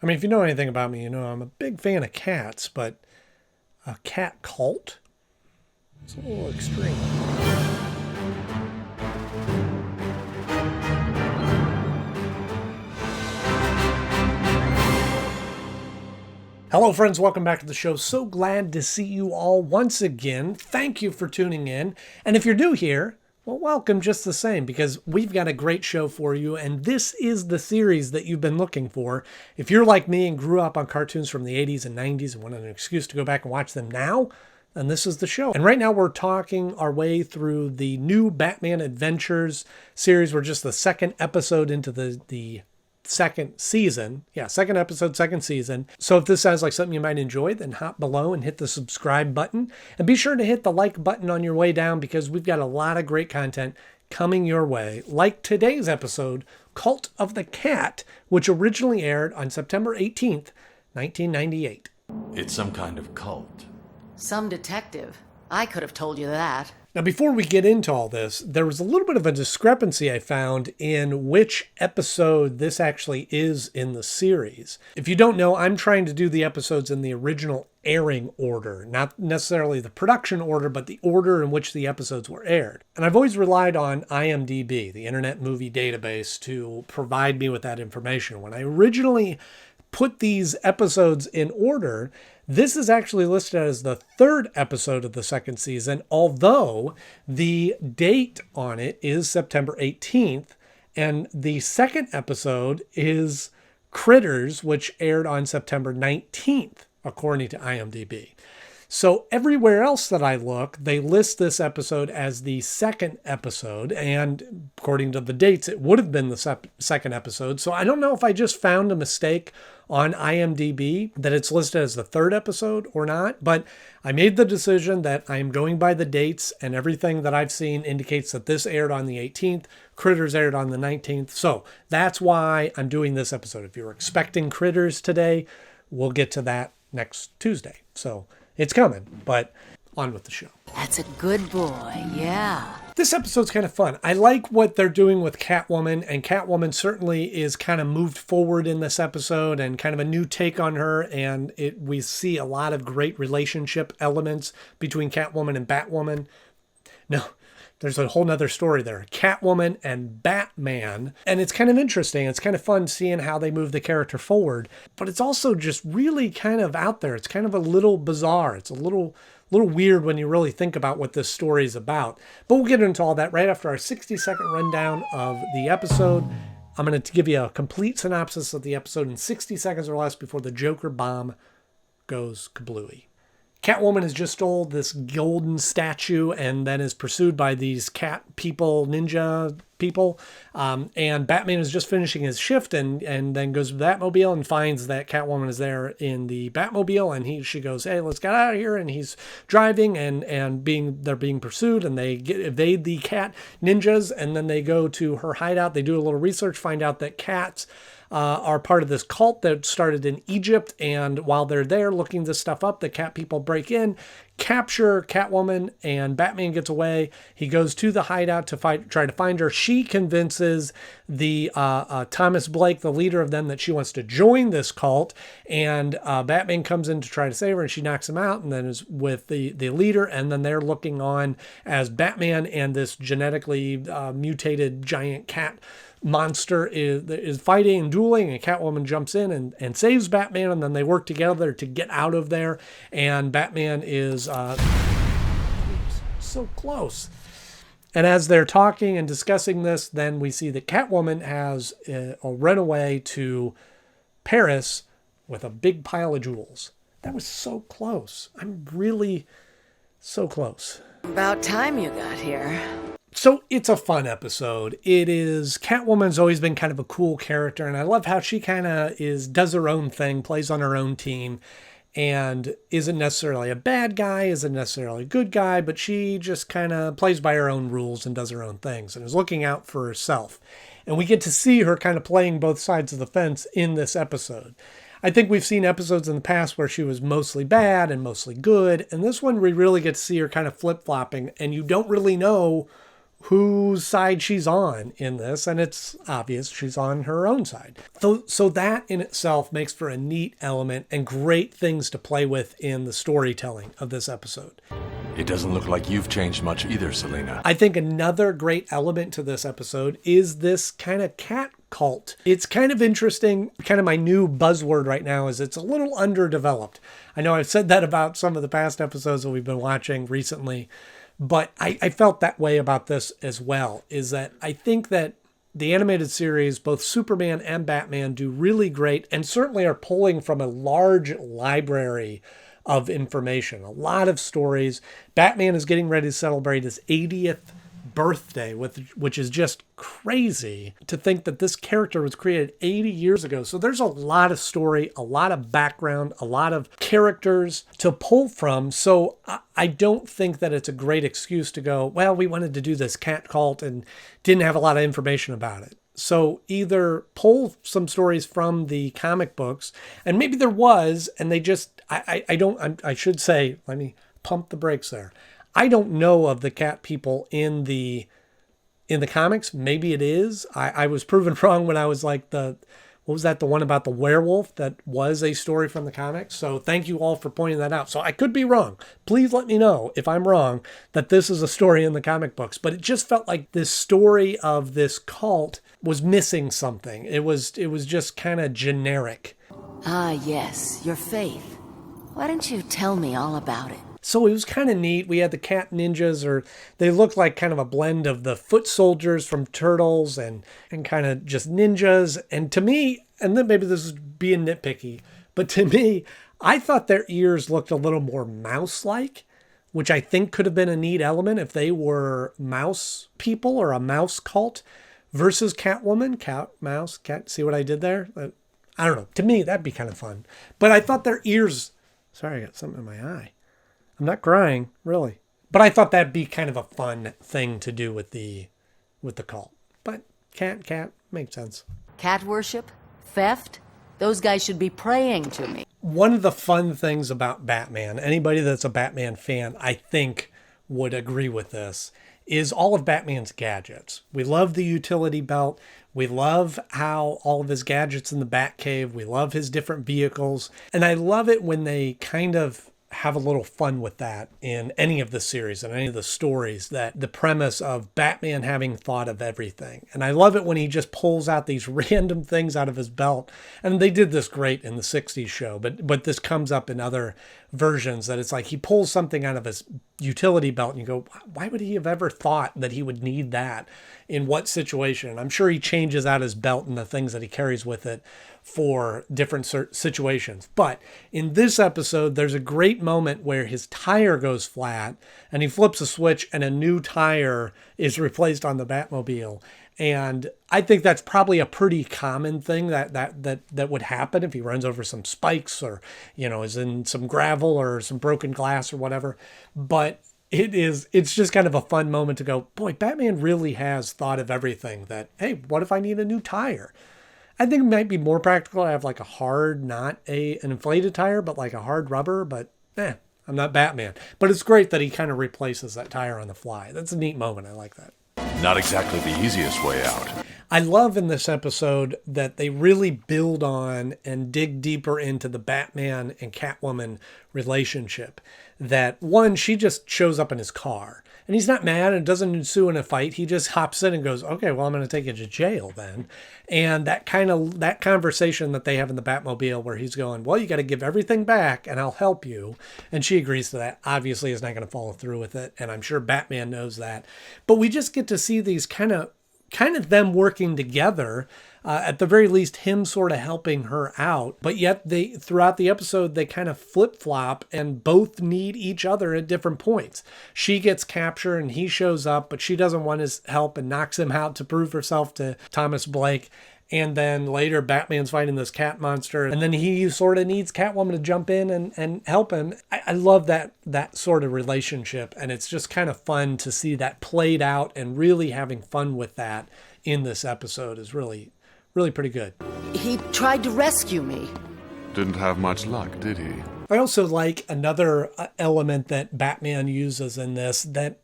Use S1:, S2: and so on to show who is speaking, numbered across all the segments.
S1: I mean, if you know anything about me, you know I'm a big fan of cats, but a cat cult? It's a little extreme. Hello, friends. Welcome back to the show. So glad to see you all once again. Thank you for tuning in. And if you're new here, well, welcome just the same, because we've got a great show for you, and this is the series that you've been looking for. If you're like me and grew up on cartoons from the 80s and 90s and wanted an excuse to go back and watch them now, then this is the show. And right now we're talking our way through the new Batman Adventures series. We're just the second episode into the second season. Yeah, second episode, second season. So if this sounds like something you might enjoy, then hop below and hit the subscribe button. And be sure to hit the like button on your way down, because we've got a lot of great content coming your way. Like today's episode, Cult of the Cat, which originally aired on September 18th, 1998.
S2: It's some kind of cult.
S3: Some detective. I could have told you that.
S1: Now, before we get into all this, there was a little bit of a discrepancy I found in which episode this actually is in the series. If you don't know, I'm trying to do the episodes in the original airing order, not necessarily the production order, but the order in which the episodes were aired. And I've always relied on IMDb, the Internet Movie Database, to provide me with that information. When I originally put these episodes in order, this is actually listed as the third episode of the second season, although the date on it is September 18th, and the second episode is Critters, which aired on September 19th, according to IMDb. So everywhere else that I look, they list this episode as the second episode, and according to the dates, it would have been the second episode. So I don't know if I just found a mistake on IMDb that it's listed as the third episode or not, but I made the decision that I'm going by the dates, and everything that I've seen indicates that this aired on the 18th, Critters aired on the 19th. So that's why I'm doing this episode. If you're expecting Critters today, we'll get to that next Tuesday. So it's coming, but on with the show.
S3: That's a good boy, yeah.
S1: This episode's kind of fun. I like what they're doing with Catwoman, and Catwoman certainly is kind of moved forward in this episode and kind of a new take on her, and we see a lot of great relationship elements between Catwoman and Batwoman. No, there's a whole nother story there. Catwoman and Batman. And it's kind of interesting. It's kind of fun seeing how they move the character forward. But it's also just really kind of out there. It's kind of a little bizarre. It's a little weird when you really think about what this story is about. But we'll get into all that right after our 60-second rundown of the episode. I'm going to give you a complete synopsis of the episode in 60 seconds or less before the Joker bomb goes kablooey. Catwoman has just stole this golden statue and then is pursued by these cat people, ninja people. And Batman is just finishing his shift and then goes to the Batmobile and finds that Catwoman is there in the Batmobile. And she goes, hey, let's get out of here. And he's driving and they're being pursued, and they evade the cat ninjas. And then they go to her hideout. They do a little research, find out that cats are part of this cult that started in Egypt. And while they're there looking this stuff up, the cat people break in, capture Catwoman, and Batman gets away. He goes to the hideout to try to find her. She convinces the Thomas Blake, the leader of them, that she wants to join this cult. And Batman comes in to try to save her, and she knocks him out, and then is with the leader. And then they're looking on as Batman and this genetically mutated giant cat monster is fighting and dueling, and Catwoman jumps in and saves Batman, and then they work together to get out of there. And Batman is so close. And as they're talking and discussing this, then we see that Catwoman has run away to Paris with a big pile of jewels. That was so close. I'm really so close.
S3: About time you got here.
S1: So it's a fun episode. It is. Catwoman's always been kind of a cool character, and I love how she kind of does her own thing, plays on her own team, and isn't necessarily a bad guy, isn't necessarily a good guy, but she just kind of plays by her own rules and does her own things and is looking out for herself. And we get to see her kind of playing both sides of the fence in this episode. I think we've seen episodes in the past where she was mostly bad and mostly good, and this one we really get to see her kind of flip-flopping, and you don't really know whose side she's on in this, and it's obvious she's on her own side. So that in itself makes for a neat element and great things to play with in the storytelling of this episode.
S2: It doesn't look like you've changed much either, Selena.
S1: I think another great element to this episode is this kind of cat cult. It's kind of interesting. Kind of my new buzzword right now is it's a little underdeveloped. I know I've said that about some of the past episodes that we've been watching recently, but I felt that way about this as well, is that I think that the animated series, both Superman and Batman, do really great and certainly are pulling from a large library of information, a lot of stories. Batman is getting ready to celebrate his 80th birthday, which is just crazy to think that this character was created 80 years ago. So there's a lot of story, a lot of background, a lot of characters to pull from. So I don't think that it's a great excuse to go, well, we wanted to do this cat cult and didn't have a lot of information about it. So either pull some stories from the comic books, and maybe there was, and they just, I should say, let me pump the brakes there. I don't know of the cat people in the comics. Maybe it is. I was proven wrong when I was like what was that? The one about the werewolf that was a story from the comics. So thank you all for pointing that out. So I could be wrong. Please let me know if I'm wrong that this is a story in the comic books. But it just felt like this story of this cult was missing something. It was just kind of generic.
S3: Ah, yes, your faith. Why don't you tell me all about it?
S1: So it was kind of neat. We had the cat ninjas, or they looked like kind of a blend of the foot soldiers from Turtles and kind of just ninjas. And to me, and then maybe this is being nitpicky, but to me, I thought their ears looked a little more mouse-like, which I think could have been a neat element if they were mouse people or a mouse cult versus Catwoman. Cat, mouse, cat. See what I did there? I don't know. To me, that'd be kind of fun. But I thought their ears... Sorry, I got something in my eye. I'm not crying, really. But I thought that'd be kind of a fun thing to do with the cult. But cat, makes sense.
S3: Cat worship? Theft? Those guys should be praying to me.
S1: One of the fun things about Batman, anybody that's a Batman fan, I think would agree with this, is all of Batman's gadgets. We love the utility belt. We love how all of his gadgets in the Batcave. We love his different vehicles. And I love it when they kind of have a little fun with that in any of the series and any of the stories, that the premise of Batman having thought of everything. And I love it when he just pulls out these random things out of his belt. And they did this great in the 60s show, but this comes up in other versions, that it's like he pulls something out of his utility belt and you go, why would he have ever thought that he would need that? In what situation? I'm sure he changes out his belt and the things that he carries with it for different situations. But in this episode, there's a great moment where his tire goes flat and he flips a switch and a new tire is replaced on the Batmobile. And I think that's probably a pretty common thing that would happen if he runs over some spikes or, is in some gravel or some broken glass or whatever. But it's just kind of a fun moment to go, boy, Batman really has thought of everything. That, hey, what if I need a new tire? I think it might be more practical to have like a hard, not an inflated tire, but like a hard rubber. But I'm not Batman. But it's great that he kind of replaces that tire on the fly. That's a neat moment. I like that.
S2: Not exactly the easiest way out.
S1: I love in this episode that they really build on and dig deeper into the Batman and Catwoman relationship. That one, she just shows up in his car and he's not mad and doesn't ensue in a fight. He just hops in and goes, okay, well, I'm going to take you to jail then. And that conversation that they have in the Batmobile where he's going, well, you got to give everything back and I'll help you. And she agrees to that. Obviously is not going to follow through with it. And I'm sure Batman knows that. But we just get to see these kind of them working together, at the very least, him sort of helping her out. But yet throughout the episode, they kind of flip-flop and both need each other at different points. She gets captured and he shows up, but she doesn't want his help and knocks him out to prove herself to Thomas Blake. And then later, Batman's fighting this cat monster. And then he sort of needs Catwoman to jump in and help him. I love that sort of relationship. And it's just kind of fun to see that played out, and really having fun with that in this episode is really, really pretty good.
S3: He tried to rescue me.
S4: Didn't have much luck, did he?
S1: I also like another element that Batman uses in this that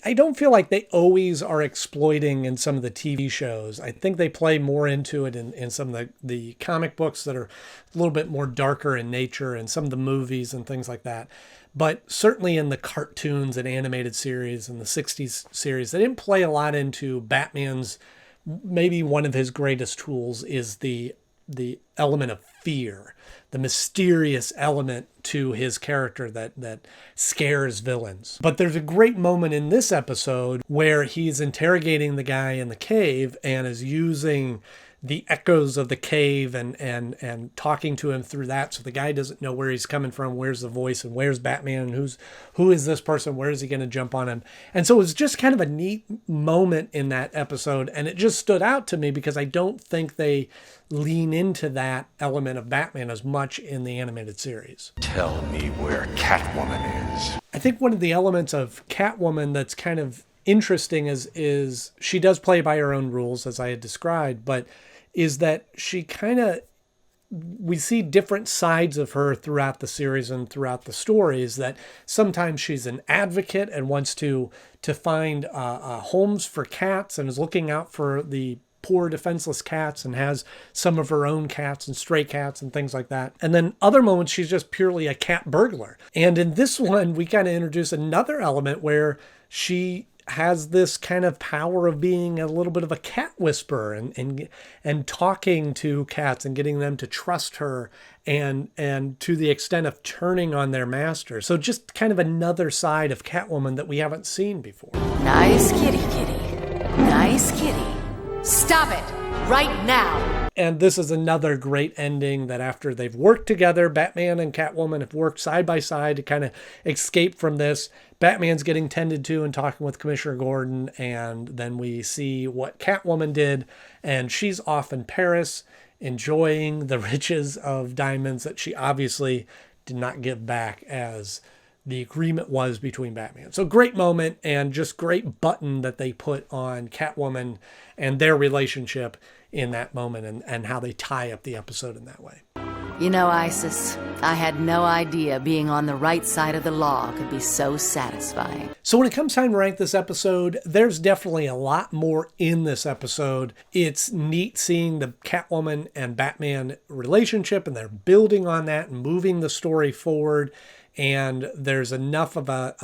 S1: I don't feel like they always are exploiting in some of the TV shows. I think they play more into it in some of the comic books that are a little bit more darker in nature, and some of the movies and things like that. But certainly in the cartoons and animated series and the 60s series, they didn't play a lot into Batman's, maybe one of his greatest tools is the element of fear, the mysterious element to his character that scares villains. But there's a great moment in this episode where he's interrogating the guy in the cave and is using the echoes of the cave and talking to him through that. So the guy doesn't know where he's coming from, where's the voice, and where's Batman, and who is this person, where is he going to jump on him. And so it was just kind of a neat moment in that episode, and it just stood out to me because I don't think they lean into that element of Batman as much in the animated series.
S2: Tell me where Catwoman is.
S1: I think one of the elements of Catwoman that's kind of interesting is she does play by her own rules, as I had described, but is that she kind of, we see different sides of her throughout the series and throughout the stories, that sometimes she's an advocate and wants to find homes for cats and is looking out for the poor defenseless cats and has some of her own cats and stray cats and things like that. And then other moments she's just purely a cat burglar. And in this one, we kind of introduce another element where she has this kind of power of being a little bit of a cat whisperer and talking to cats and getting them to trust her and to the extent of turning on their master. So just kind of another side of Catwoman that we haven't seen before.
S3: Nice kitty, kitty. Nice kitty. Stop it right now.
S1: And this is another great ending that after they've worked together, Batman and Catwoman have worked side by side to kind of escape from this. Batman's getting tended to and talking with Commissioner Gordon, and then we see what Catwoman did, and she's off in Paris enjoying the riches of diamonds that she obviously did not give back as the agreement was between Batman. So great moment, and just great button that they put on Catwoman and their relationship in that moment, and how they tie up the episode in that way.
S3: You know, Isis, I had no idea being on the right side of the law could be so satisfying.
S1: So when it comes time to rank this episode, there's definitely a lot more in this episode. It's neat seeing the Catwoman and Batman relationship, and they're building on that and moving the story forward. And there's enough of a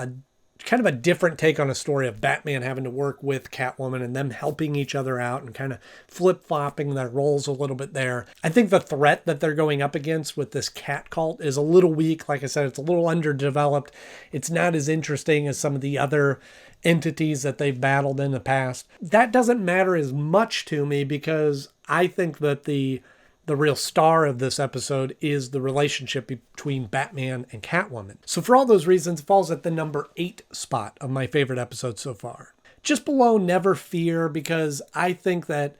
S1: kind of a different take on a story of Batman having to work with Catwoman and them helping each other out and kind of flip-flopping their roles a little bit there. I think the threat that they're going up against with this cat cult is a little weak. Like I said, it's a little underdeveloped. It's not as interesting as some of the other entities that they've battled in the past. That doesn't matter as much to me because I think that the real star of this episode is the relationship between Batman and Catwoman. So for all those reasons, it falls at the number 8 spot of my favorite episodes so far. Just below Never Fear, because I think that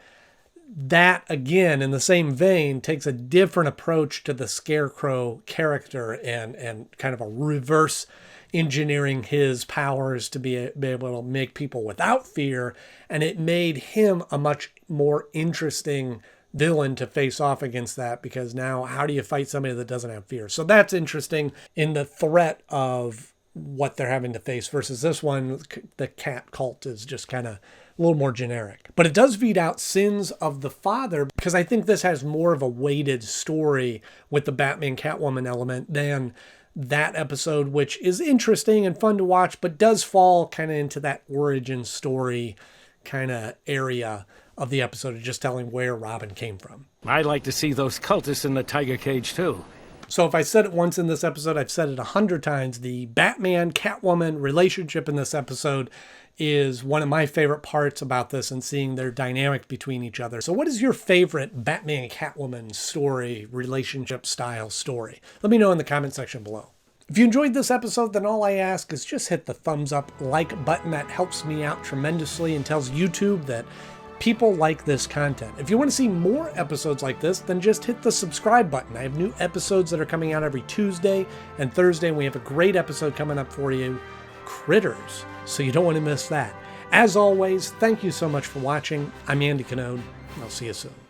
S1: again, in the same vein, takes a different approach to the Scarecrow character and kind of a reverse engineering his powers to be able to make people without fear. And it made him a much more interesting villain to face off against that, because now how do you fight somebody that doesn't have fear? So that's interesting in the threat of what they're having to face versus this one. The cat cult is just kind of a little more generic, but it does beat out Sins of the Father because I think this has more of a weighted story with the Batman Catwoman element than that episode, which is interesting and fun to watch, but does fall kind of into that origin story kind of area of the episode of just telling where Robin came from.
S4: I'd like to see those cultists in the tiger cage too.
S1: So if I said it once in this episode, I've said it 100 times. The Batman-Catwoman relationship in this episode is one of my favorite parts about this, and seeing their dynamic between each other. So what is your favorite Batman-Catwoman story, relationship style story? Let me know in the comment section below. If you enjoyed this episode, then all I ask is just hit the thumbs up, like button. That helps me out tremendously and tells YouTube that people like this content. If you want to see more episodes like this, then just hit the subscribe button. I have new episodes that are coming out every Tuesday and Thursday, and we have a great episode coming up for you, Critters. So you don't want to miss that. As always, thank you so much for watching. I'm Andy Knode. I'll see you soon.